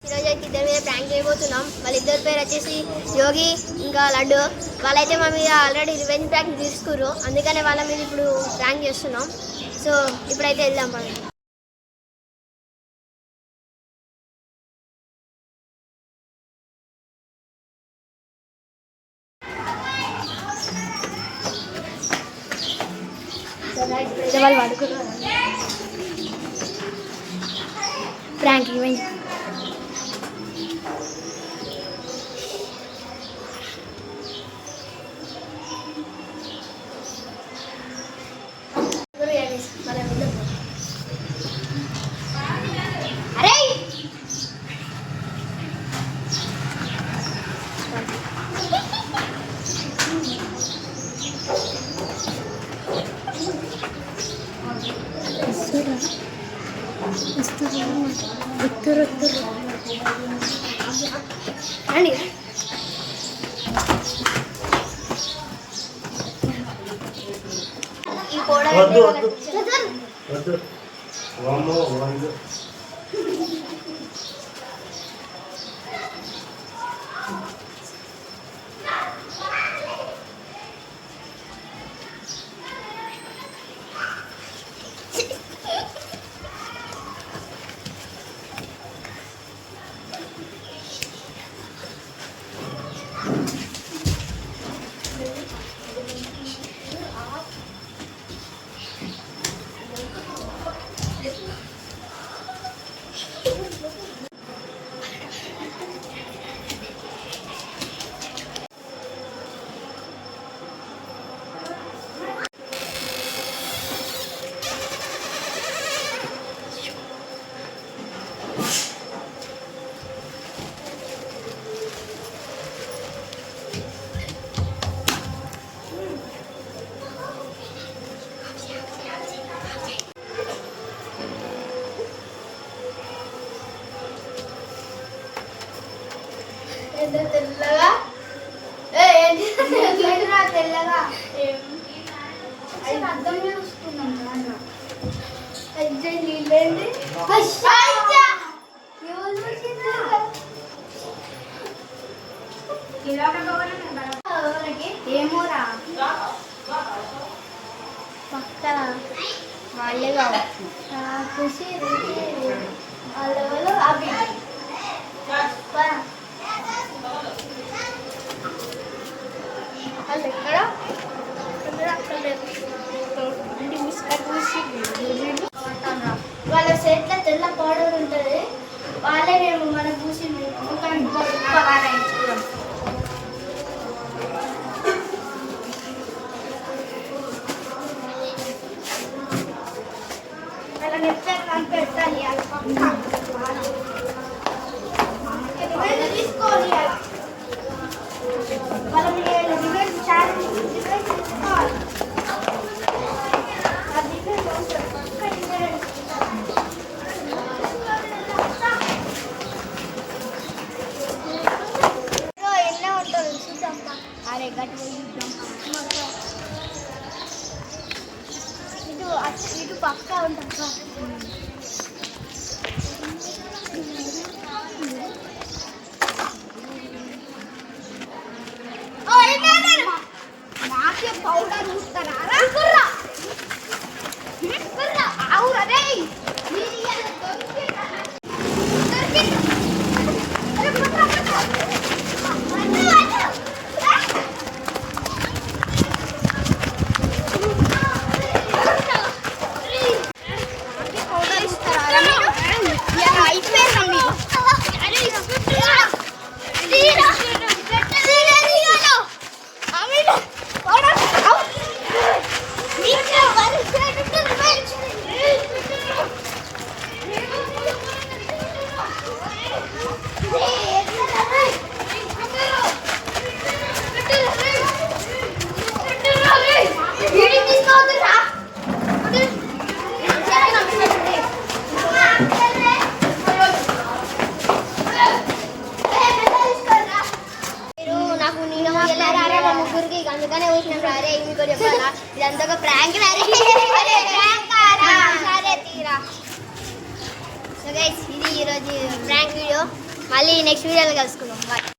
ఈరోజు అయితే ఇద్దరి మీద ప్రాంక్ చేయబోతున్నాం. వాళ్ళిద్దరి పేరు వచ్చేసి యోగి ఇంకా లడ్డు. వాళ్ళైతే మా మీద ఆల్రెడీ రివెంజ్ ప్రాంక్ తీసుకుర్రు, అందుకనే వాళ్ళ మీద ఇప్పుడు ప్రాంక్ చేస్తున్నాం. సో ఇప్పుడైతే వెళ్దాం మనం. వాళ్ళు పడుకున్నారు. Prank revenge. రండి. ఈ కోడలు తెల్లగా తెల్లగా అర్థం చూసుకున్నాం. ఏమోరా పక్క వాళ్ళే కావచ్చు. ఖుషి వాళ్ళు అవి ఎక్కడ వాళ్ళ చేతిలో తెల్ల పౌడర్ ఉంటుంది. వాళ్ళే మేము మనం చూసి వాళ్ళ నెప్పే కనిపెట్టాలి. తీసుకోవాలి. వాళ్ళ రివెంజ్ ఛాలెంజ్ తీసుకోవాలి. ఎన్నో ఉంటుంది చూద్దాం. అరే గట్టి ఇటు పక్క ఉంటాం. నాకే పౌడర్ చూస్తారా అవురే పౌడర్ ఇస్తారా అయిపోయింది. ముగ్గురికి అందుకనే వచ్చినాం. అరే మీకు చెప్పాలా ఇదంతా ఒక ప్రాంక్. తీరా. సో గైస్ ఇది ఈరోజు ప్రాంక్ వీడియో. మళ్ళీ నెక్స్ట్ వీడియోలో కలుసుకుందాం బాయ్.